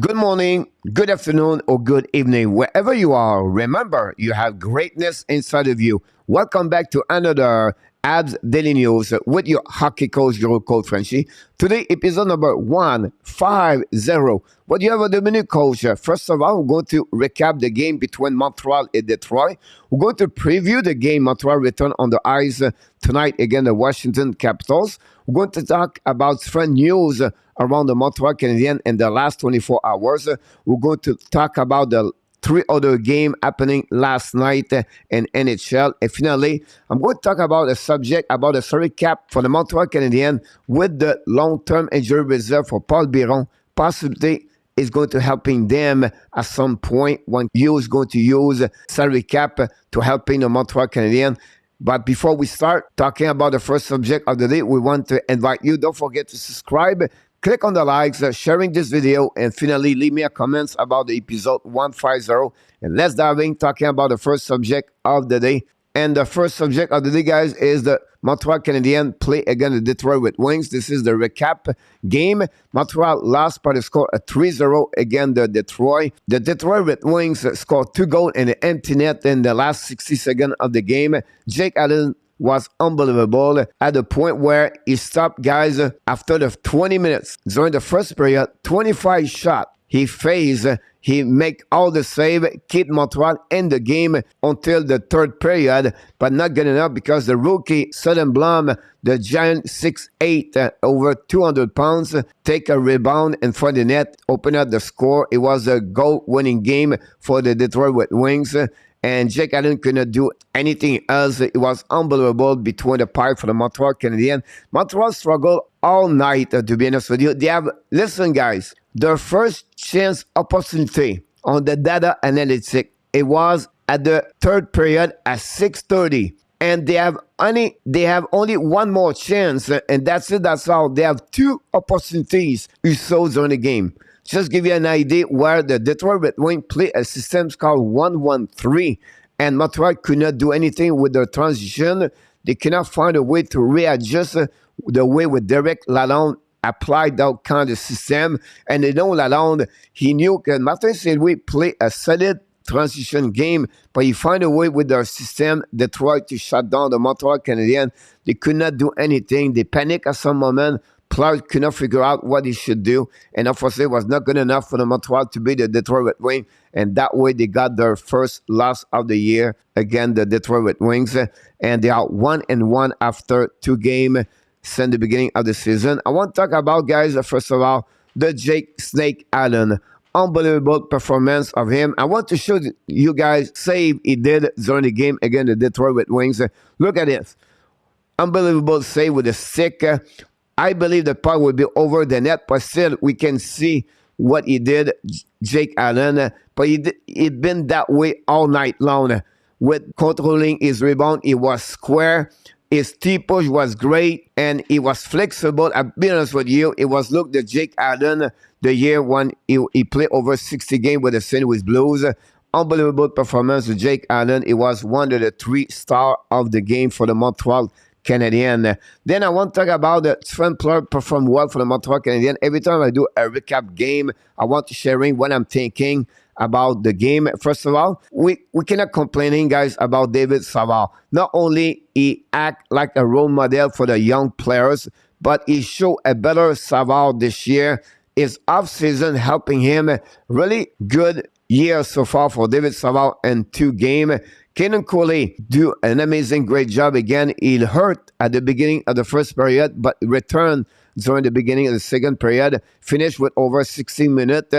Good morning, good afternoon, or good evening, wherever you are. Remember, you have greatness inside of you. Welcome back to another Habs Daily News with your hockey coach, your coach Frenchy. Today, episode number 150. What do you have on the minute, coach? First of all, we're going to recap the game between Montreal and Detroit. We're going to preview the game Montreal return on the ice tonight against the Washington Capitals. We're going to talk about different news around the Montreal Canadiens in the last 24 hours. We're going to talk about the three other games happening last night in NHL. And finally, I'm going to talk about a subject about a salary cap for the Montreal Canadiens with the long-term injury reserve for Paul Byron. Possibly is going to helping them at some point when you is going to use salary cap to helping the Montreal Canadiens. But before we start talking about the first subject of the day, we want to invite you. Don't forget to subscribe. Click on the likes, sharing this video, and finally leave me a comments about the episode 150. And let's dive in talking about the first subject of the day. And the first subject of the day, guys, is the Montreal Canadiens play against the Detroit Red Wings. This is the recap game. Montreal lost by the score of 3-0 against the Detroit. The Detroit Red Wings scored 2 goals in the empty net in the last 60 seconds of the game. Jake Allen was unbelievable at the point where he stopped guys after the 20 minutes. During the first period, 25 shots he faced. He make all the save, keep Montreal in the game until the third period, but not good enough because the rookie Sutton Blum, the giant 6'8", over 200 pounds, take a rebound in front of the net, open up the score. It was a goal-winning game for the Detroit Red Wings. And Jake Allen could not do anything else. It was unbelievable between the pipe for the Montreal Canadiens. Montreal struggled all night, to be honest with you. They have, listen guys, their first chance opportunity on the data analytics, it was at the third period at 6:30. And they have only one more chance, and that's it, that's all. They have 2 opportunities you saw during the game. Just give you an idea where the Detroit Red Wings play a system called 1-1-3, and Montreal could not do anything with their transition. They cannot find a way to readjust the way with Derek Lalonde applied that kind of system. And they know Lalonde, he knew that Martin Saint-Louis play a solid transition game, but he find a way with their system, Detroit, to shut down the Montreal Canadiens. They could not do anything. They panic at some moment. Players could not figure out what he should do, and unfortunately, it was not good enough for the Montreal to beat the Detroit Red Wings, and that way they got their first loss of the year against the Detroit Red Wings, and they are 1-1 after 2 games since the beginning of the season. I want to talk about, guys, first of all, the Jake Snake Allen. Unbelievable performance of him. I want to show you guys save he did during the game against the Detroit Red Wings. Look at this. Unbelievable save with a stick. I believe the puck will be over the net, but still we can see what he did, Jake Allen. But he'd been that way all night long with controlling his rebound. He was square. His T-push was great, and he was flexible. I'll be honest with you, it was look the Jake Allen the year when he played over 60 games with the St. Louis Blues. Unbelievable performance of Jake Allen. It was one of the 3 stars of the game for the Montreal Canadian. Then I want to talk about the different players perform well for the Montreal Canadiens. Every time I do a recap game, I want to sharing what I'm thinking about the game. First of all, we cannot complaining, guys, about David Savard. Not only he act like a role model for the young players, but he showed a better Savard this year. His off-season helping him. Really good year so far for David Savard in 2 games. Kenan Cooley do an amazing, great job again. He hurt at the beginning of the first period, but returned during the beginning of the second period. Finished with over 16 minutes,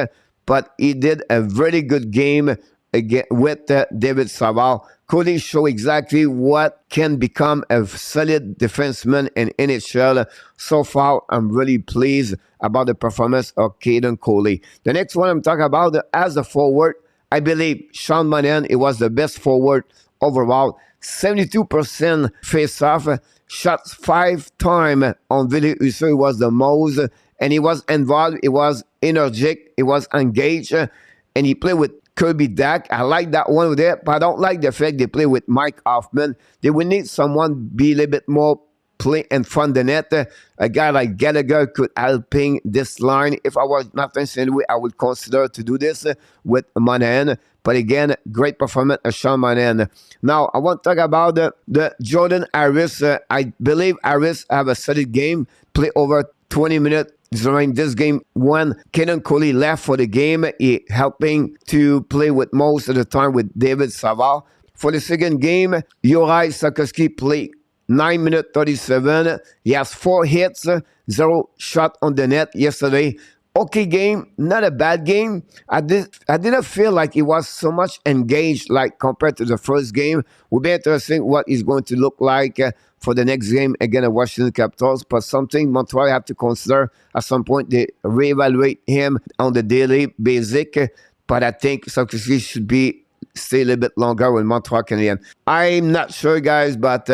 but he did a very good game again with David Savard. Cooley showed exactly what can become a solid defenseman in NHL. So far, I'm really pleased about the performance of Kenan Cooley. The next one I'm talking about as a forward, I believe Sean Monahan, it was the best forward overall. 72% face-off, shots 5 times on Ville Husso. It was the most, and he was involved. He was energetic. He was engaged, and he played with Kirby Dack. I like that one with it, but I don't like the fact they play with Mike Hoffman. They will need someone be a little bit more play in front of the net. A guy like Gallagher could helping this line. If I was Martin St. Louis, I would consider to do this with Monahan. But again, great performance of Sean Monahan. Now, I want to talk about the Jordan Harris. I believe Harris have a solid game, play over 20 minutes during this game. When Kenan Coley left for the game, he helping to play with most of the time with David Savard. For the second game, Juraj Slavkovsky played 9 minutes 37. He has 4 hits, 0 shot on the net yesterday. Okay game, not a bad game. I didn't feel like he was so much engaged like compared to the first game. Will be interesting what he's going to look like for the next game against the Washington Capitals. But something Montreal have to consider at some point. They reevaluate him on the daily basic. But I think Slavkovsky should be stay a little bit longer with Montreal Canadiens. I'm not sure, guys, but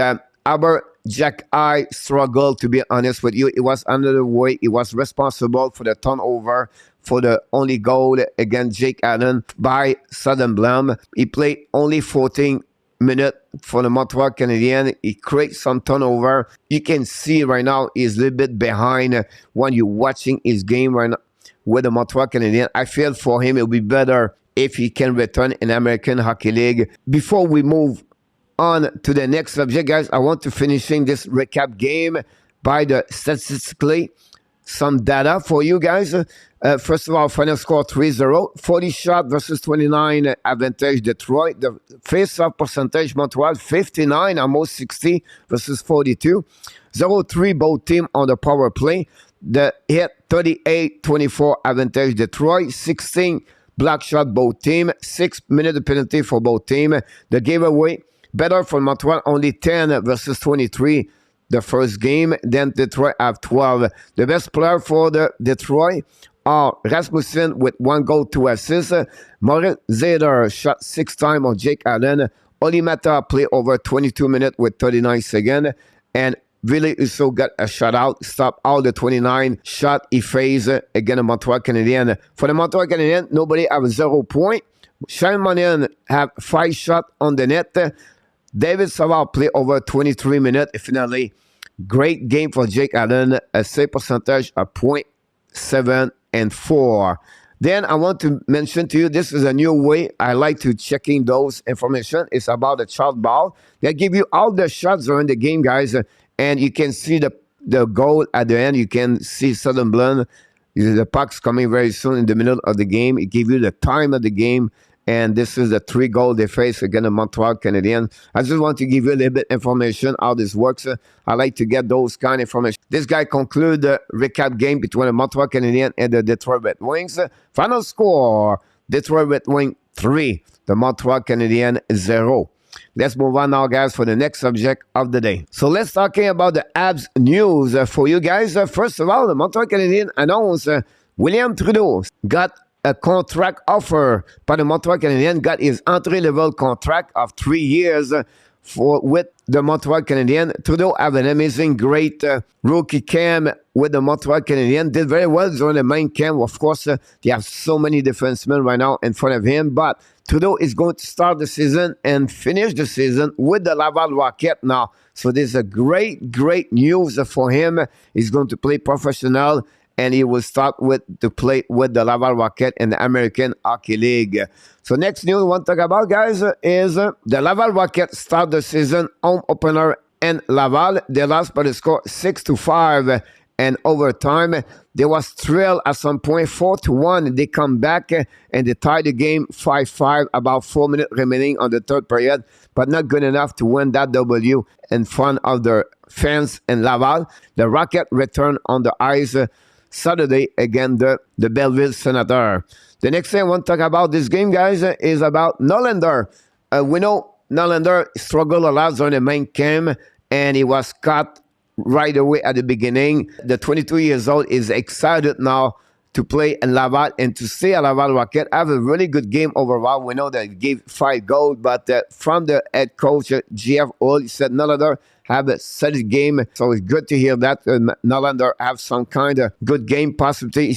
Albert Jack, I struggle, to be honest with you. It was another way. He was responsible for the turnover for the only goal against Jake Allen by Soderblom. He played only 14 minutes for the Montreal Canadiens. He creates some turnover. You can see right now he's a little bit behind when you're watching his game right now with the Montreal Canadiens. I feel for him it would be better if he can return in American Hockey League. Before we move on to the next subject, guys, I want to finishing this recap game by the statistically some data for you guys. First of all, final score 3-0, 40 shot versus 29 advantage Detroit. The face-off percentage Montreal 59, almost 60 versus 42. 0-3 both team on the power play. The hit 38-24 advantage Detroit. 16 block shot both team. 6 minute penalty for both team. The giveaway better for Montreal, only 10 versus 23 the first game. Then Detroit have 12. The best player for the Detroit are Rasmussen with 1 goal, 2 assists. Moritz Seider shot 6 times on Jake Allen. Olimata play over 22 minutes with 39 seconds. And really also got a shutout. Stop all the 29 shot he faced against the Montreal Canadiens. For the Montreal Canadiens, nobody have 0 point. Sean Monahan have 5 shots on the net. David Savard play over 23 minutes. Finally, great game for Jake Allen. A save percentage of .7 Then I want to mention to you, this is a new way I like to checking those information. It's about the shot ball. They give you all the shots during the game, guys. And you can see the goal at the end. You can see Soderblom. The puck's coming very soon in the middle of the game. It gives you the time of the game. And this is the 3 goals they face against the Montreal Canadiens. I just want to give you a little bit information how this works. I like to get those kind of information. This guy conclude the recap game between the Montreal Canadiens and the Detroit Red Wings. Final score, Detroit Red Wings 3, the Montreal Canadiens 0. Let's move on now, guys, for the next subject of the day. So let's talking about the Habs news for you guys. First of all, the Montreal Canadiens announced William Trudeau got a contract offer by the Montreal Canadiens, got his entry-level contract of 3 years with the Montreal Canadiens. Trudeau have an amazing, great rookie camp with the Montreal Canadiens. Did very well during the main camp. Of course, they have so many defensemen right now in front of him, but Trudeau is going to start the season and finish the season with the Laval Rocket now. So this is a great, great news for him. He's going to play professional, and he will start to play with the Laval Rocket in the American Hockey League. So next news we want to talk about, guys, is the Laval Rocket start the season home opener in Laval. They lost by the score 6-5 and overtime. They was thrilled at some point, 4-1. They come back and they tie the game 5-5, about 4 minutes remaining on the third period, but not good enough to win that W in front of their fans in Laval. The Rocket return on the ice Saturday against the Belleville Senator. The next thing I want to talk about this game, guys, is about Nylander. We know Nylander struggled a lot during the main camp, and he was cut right away at the beginning. The 22 years old is excited now to play in Laval and to stay at Laval Rocket. Have a really good game overall. We know that he gave 5 goals, but from the head coach, GF Hull, he said Nylander have a solid game. So it's good to hear that Nylander have some kind of good game, possibly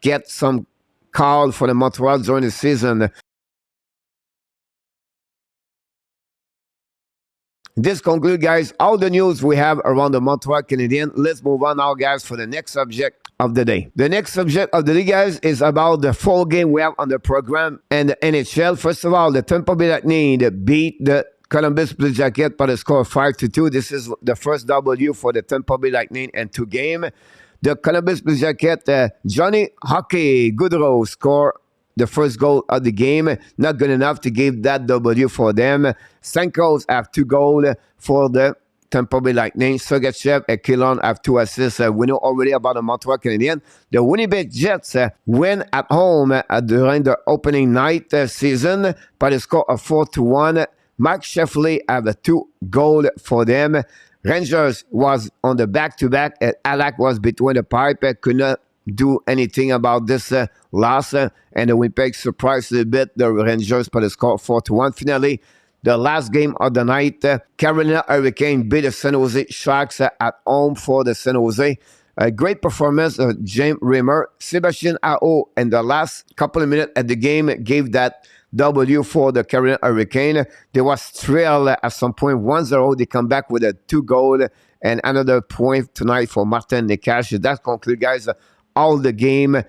get some call for the Montreal during the season. This concludes, guys, all the news we have around the Montreal Canadiens. Let's move on now, guys, for the next subject of the day. The next subject of the day, guys, is about the 4 game we have on the program and the NHL. First of all, the Tampa Bay Lightning beat the Columbus Blue Jackets by the score of 5-2. This is the first W for the Tampa Bay Lightning in 2 games. The Columbus Blue Jackets, Johnny Hockey Goodrow scored the first goal of the game. Not good enough to give that W for them. Stamkos have 2 goals for the Tampa Bay Lightning. Sergachev and Killon have 2 assists. We know already about the Montreal Canadiens. The Winnipeg Jets win at home during the opening night season by the score of 4-1. Mark Sheffley have 2 goals for them. Rangers was on the back-to-back. Alak was between the pipe. Could not do anything about this loss. And the Winnipeg surprised a bit the Rangers by the score 4-1. Finally, the last game of the night, Carolina Hurricane beat the San Jose Sharks at home for the San Jose. A great performance of James Reimer. Sebastian Aho in the last couple of minutes at the game gave that W for the Carolina Hurricane. They was thrilled at some point, 1-0. They come back with a 2 goal and another point tonight for Martin Necas. That concludes, guys, all the game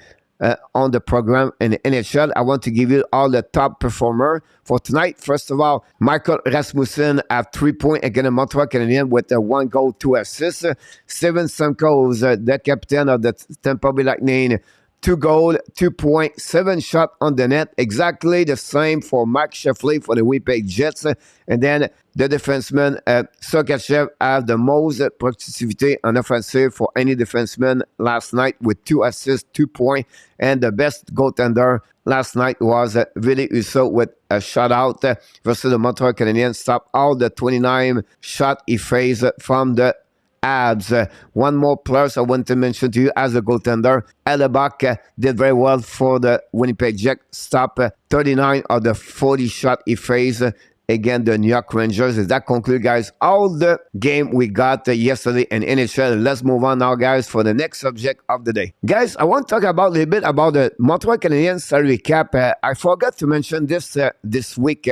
on the program in the NHL. I want to give you all the top performer for tonight. First of all, Michael Rasmussen have 3 points against the Montreal Canadiens with 1 goal, 2 assists. Steven Stamkos, the captain of the Tampa Bay Lightning, 2 goals, 2 points, 7 shots on the net. Exactly the same for Mark Sheffley for the Winnipeg Jets. And then the defenseman, Sergachev, have the most productivity on offensive for any defenseman last night with 2 assists, 2 points. And the best goaltender last night was Ville Husso with a shutout versus the Montreal Canadiens. Stopped all the 29 shots he faced from the Habs. One more plus I want to mention to you as a goaltender. Hellebuck did very well for the Winnipeg Jets. Stopped 39 of the 40 shots he faced against the New York Rangers. As that concludes, guys, all the game we got yesterday in NHL. Let's move on now, guys, for the next subject of the day. Guys, I want to talk about a little bit about the Montreal Canadiens salary cap. I forgot to mention this this week.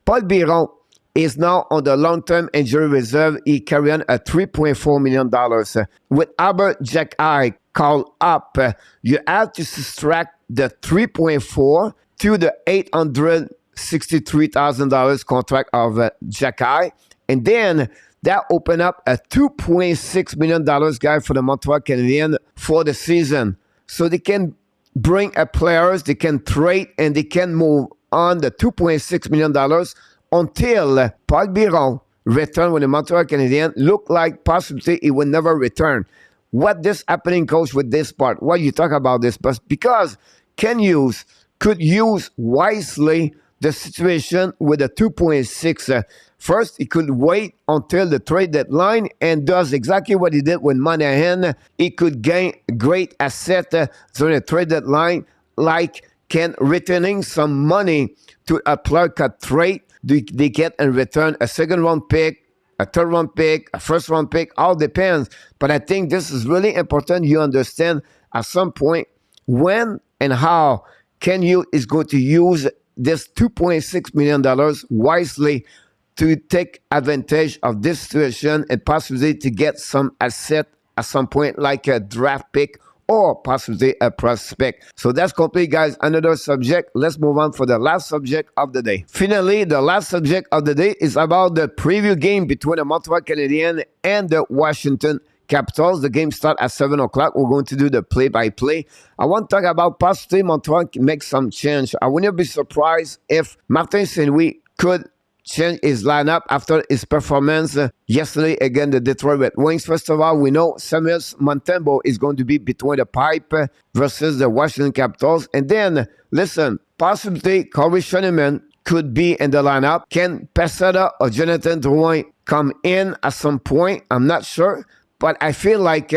Paul Byron is now on the long-term injury reserve. He carrying a $3.4 million. With Albert Jack called up, you have to subtract the 3.4 to the $863,000 contract of Jack, and then that open up a $2.6 million guy for the Montreal Canadiens for the season. So they can bring a players, they can trade, and they can move on the $2.6 million until Paul Byron return with the Montreal Canadiens. Look like possibly he will never return. What this happening, coach, with this part? Why you talk about this? But because Ken Hughes could use wisely the situation with the 2.6. First, he could wait until the trade deadline and does exactly what he did with Monahan. He could gain great asset during the trade deadline, like can returning some money to a player cut trade. They get in return a 2nd round pick, a 3rd round pick, a 1st round pick, all depends. But I think this is really important you understand at some point when and how Ken Hughes is going to use this $2.6 million wisely to take advantage of this situation and possibly to get some asset at some point like a draft pick or possibly a prospect. So that's complete, guys. Another subject. Let's move on for the last subject of the day. Finally, the last subject of the day is about the preview game between the Montreal Canadiens and the Washington Capitals. The game starts at 7 o'clock. We're going to do the play-by-play. I want to talk about possibly Montreal can make some change. I wouldn't be surprised if Martin Saint-Louis could change his lineup after his performance yesterday against the Detroit Red Wings. First of all, we know Samuel Montembeault is going to be between the pipe versus the Washington Capitals. And then, listen, possibly Corey Schoeneman could be in the lineup. Can Pesada or Jonathan Drouin come in at some point? I'm not sure. But I feel like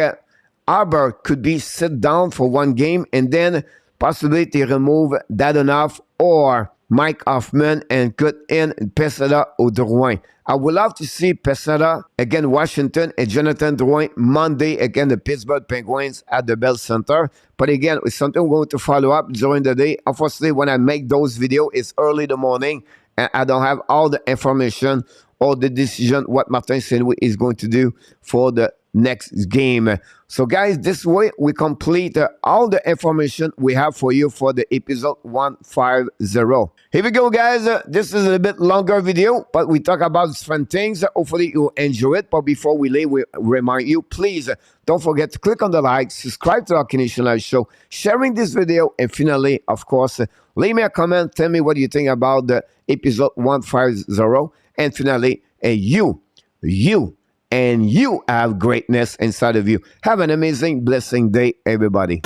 Arbor could be sit down for one game and then possibly to remove Dadonov or Mike Hoffman and put in Pesada or Drouin. I would love to see Pesada against Washington and Jonathan Drouin Monday against the Pittsburgh Penguins at the Bell Center. But again, it's something we're going to follow up during the day. Unfortunately, when I make those videos, it's early in the morning and I don't have all the information or the decision what Martin Saint-Louis is going to do for the next game. So guys, this way we complete all the information we have for you for the episode 150. Here we go, guys. This is a bit longer video, but we talk about different things. Hopefully you enjoy it. But before we leave, we remind you, please don't forget to click on the like, subscribe to our Canadian Live Show, sharing this video, and finally, of course, leave me a comment. Tell me what you think about the episode 150. And finally, you have greatness inside of you. Have an amazing, blessing day, everybody.